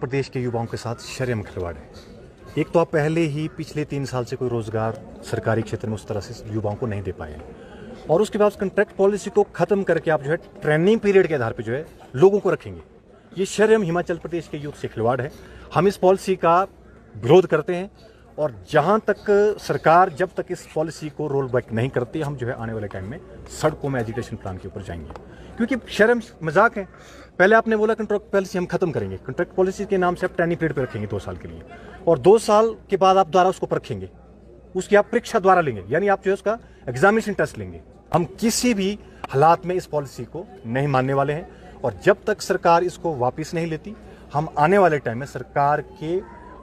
प्रदेश के युवाओं के साथ शर्म खिलवाड़ है। एक तो आप पहले ही पिछले 3 साल से कोई रोजगार सरकारी क्षेत्र में उस तरह से युवाओं को नहीं दे पाए हैं, और उसके बाद कॉन्ट्रैक्ट पॉलिसी को खत्म करके आप जो है ट्रेनिंग पीरियड के आधार पर जो है लोगों को रखेंगे। ये शर्म हिमाचल प्रदेश के यूथ से खिलवाड़ है। हम इस पॉलिसी का विरोध करते हैं, और जहां तक सरकार जब तक इस पॉलिसी को रोल बैक नहीं करती, हम जो है आने वाले टाइम में सड़कों में एजुकेशन प्लान के ऊपर जाएंगे, क्योंकि शर्म मजाक है। पहले आपने बोला कॉन्ट्रैक्ट पॉलिसी हम खत्म करेंगे, कॉन्ट्रैक्ट पॉलिसी के नाम से आप ट्रेनिंग पीरियड पे रखेंगे 2 साल के लिए, और 2 साल के बाद आप दोबारा उसको परखेंगे, उसकी आप परीक्षा द्वारा लेंगे, यानी आप जो है उसका एग्जामिनेशन टेस्ट लेंगे। हम किसी भी हालात में इस पॉलिसी को नहीं मानने वाले हैं, और जब तक सरकार इसको वापस नहीं लेती, हम आने वाले टाइम में सरकार के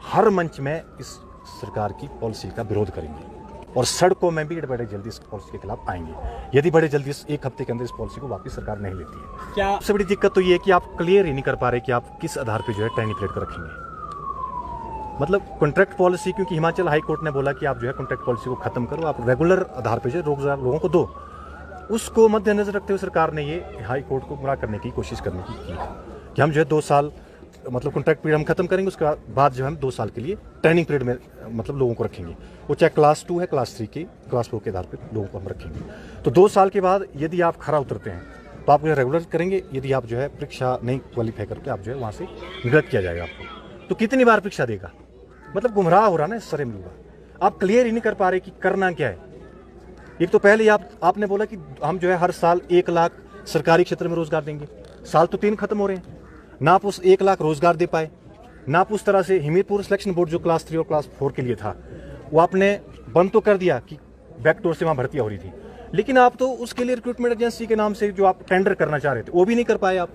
हर मंच में इस सरकार की पॉलिसी का विरोध करेंगे, और सड़कों में भी बड़े जल्दी इस पॉलिसी के खिलाफ आएंगे यदि बड़े जल्दी 1 हफ्ते के अंदर इस पॉलिसी को वापस सरकार नहीं लेती है। क्या सबसे बड़ी दिक्कत तो ये है कि आप क्लियर ही नहीं कर पा रहे कि आप किस आधार पे जो है ट्रेनिंग पीरियड को रखेंगे। मतलब कॉन्ट्रैक्ट पॉलिसी, क्योंकि हिमाचल हाई कोर्ट ने बोला कि आप जो है कॉन्ट्रैक्ट पॉलिसी को खत्म करो, आप रेगुलर आधार पर जो है रोजगार लोगों को दो, उसको मद्देनजर रखते हुए सरकार ने ये हाई कोर्ट को गुमराह करने की कोशिश करने की कि हम जो है 2 साल मतलब कॉन्ट्रैक्ट पीरियड हम खत्म करेंगे, उसके बाद जो हम 2 साल के लिए ट्रेनिंग पीरियड में मतलब लोगों को रखेंगे, वो चाहे क्लास 2 है, क्लास 3 की, क्लास 4 के आधार पर लोगों को हम रखेंगे। तो 2 साल के बाद यदि आप खरा उतरते हैं तो आप जो रेगुलर करेंगे, यदि आप जो है परीक्षा नहीं क्वालिफाई करके आप जो है वहाँ से निरस्त किया जाएगा आपको। तो कितनी बार परीक्षा देगा? मतलब गुमराह हो रहा ना सरे मिलूंगा। आप क्लियर ही नहीं कर पा रहे कि करना क्या है। एक तो पहले आपने बोला कि हम जो है हर साल 1 लाख सरकारी क्षेत्र में रोजगार देंगे, साल तो 3 खत्म हो रहे हैं, ना आप उस 1 लाख रोजगार दे पाए, ना आप उस तरह से हमीरपुर सिलेक्शन बोर्ड जो क्लास 3 और क्लास 4 के लिए था वो आपने बंद तो कर दिया कि बैकडोर से वहां भर्तियां हो रही थी, लेकिन आप तो उसके लिए रिक्रूटमेंट एजेंसी के नाम से जो आप टेंडर करना चाह रहे थे वो भी नहीं कर पाए। आप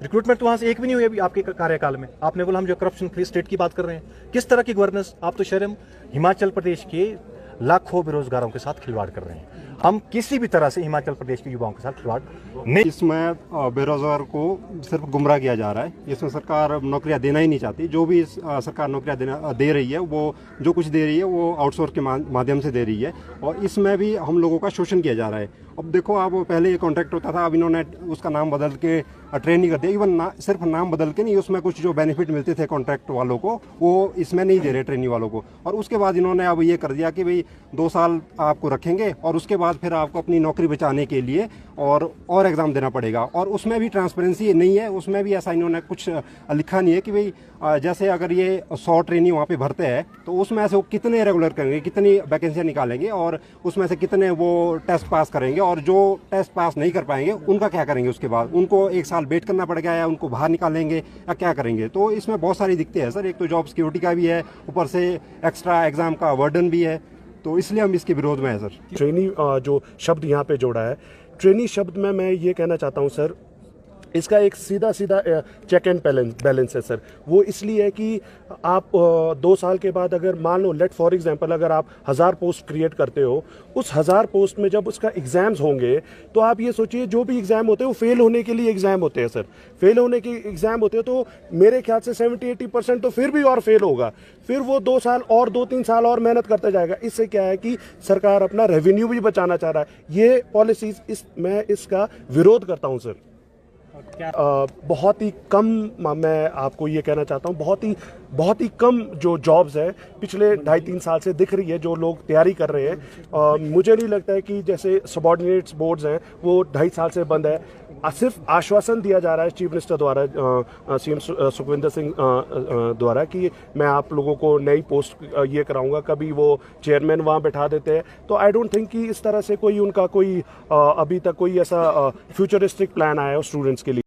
रिक्रूटमेंट तो वहां से एक भी नहीं हुई अभी आपके कार्यकाल में। आपने बोला हम जो करप्शन फ्री स्टेट की बात कर रहे हैं, किस तरह की गवर्नेंस? आप तो शर्म हिमाचल प्रदेश के लाखों बेरोजगारों के साथ खिलवाड़ कर रहे हैं। हम किसी भी तरह से हिमाचल प्रदेश के युवाओं के साथ खिलवाड़ नहीं। इसमें बेरोजगार को सिर्फ गुमराह किया जा रहा है। इसमें सरकार नौकरियां देना ही नहीं चाहती। जो भी सरकार नौकरियां दे रही है, वो जो कुछ दे रही है वो आउटसोर्स के माध्यम से दे रही है, और इसमें भी हम लोगों का शोषण किया जा रहा है। अब देखो, आप पहले ये कॉन्ट्रैक्ट होता था, अब इन्होंने उसका नाम बदल के ट्रेनिंग कर दिया। इवन सिर्फ नाम बदल के नहीं, उसमें कुछ जो बेनिफिट मिलते थे कॉन्ट्रैक्ट वालों को वो इसमें नहीं दे रहे ट्रेनिंग वालों को। और उसके बाद इन्होंने अब ये कर दिया कि भाई 2 साल आपको रखेंगे, और उसके बाद फिर आपको अपनी नौकरी बचाने के लिए और एग्जाम देना पड़ेगा। और उसमें भी ट्रांसपेरेंसी नहीं है, उसमें भी ऐसा इन्होंने कुछ लिखा नहीं है कि भाई जैसे अगर ये 100 ट्रेनिंग वहाँ पे भरते हैं तो उसमें से वो कितने रेगुलर करेंगे, कितनी वैकेंसियाँ निकालेंगे, और उसमें से कितने वो टेस्ट पास करेंगे, और जो टेस्ट पास नहीं कर पाएंगे उनका क्या करेंगे? उसके बाद उनको 1 साल वेट करना पड़ेगा, या उनको बाहर निकालेंगे, या क्या करेंगे? तो इसमें बहुत सारी दिक्कतें हैं सर। एक तो जॉब सिक्योरिटी का भी है, ऊपर से एक्स्ट्रा एग्जाम का वर्डन भी है, तो इसलिए हम इसके विरोध में है सर। ट्रेनी जो शब्द यहाँ पे जोड़ा है, ट्रेनी शब्द में मैं ये कहना चाहता हूँ सर, इसका एक सीधा चेक एंड बैलेंस है सर। वो इसलिए है कि आप 2 साल के बाद अगर मान लो लेट फॉर एग्जांपल अगर आप 1000 पोस्ट क्रिएट करते हो, उस 1000 पोस्ट में जब उसका एग्जाम्स होंगे तो आप ये सोचिए जो भी एग्जाम होते हैं वो फेल होने के लिए एग्जाम होते हैं सर। फेल होने के एग्जाम होते हैं तो मेरे ख्याल से 70-80% तो फिर भी और फेल होगा। फिर वो 2 साल और 2-3 साल और मेहनत करता जाएगा। इससे क्या है कि सरकार अपना रेवेन्यू भी बचाना चाह रहा है। ये पॉलिसीज मैं इसका विरोध करता हूँ सर। बहुत ही कम, मैं आपको ये कहना चाहता हूँ, बहुत ही कम जो जॉब्स है पिछले 2.5-3 साल से दिख रही है, जो लोग तैयारी कर रहे हैं। मुझे नहीं लगता है कि जैसे सबॉर्डिनेट्स बोर्ड्स हैं वो 2.5 साल से बंद है। सिर्फ आश्वासन दिया जा रहा है चीफ मिनिस्टर द्वारा, सीएम सुखविंदर सिंह द्वारा, कि मैं आप लोगों को नई पोस्ट ये कराऊंगा। कभी वो चेयरमैन वहाँ बैठा देते हैं। तो आई डोंट थिंक कि इस तरह से कोई उनका कोई अभी तक कोई ऐसा फ्यूचरिस्टिक प्लान आया है स्टूडेंट्स के लिए।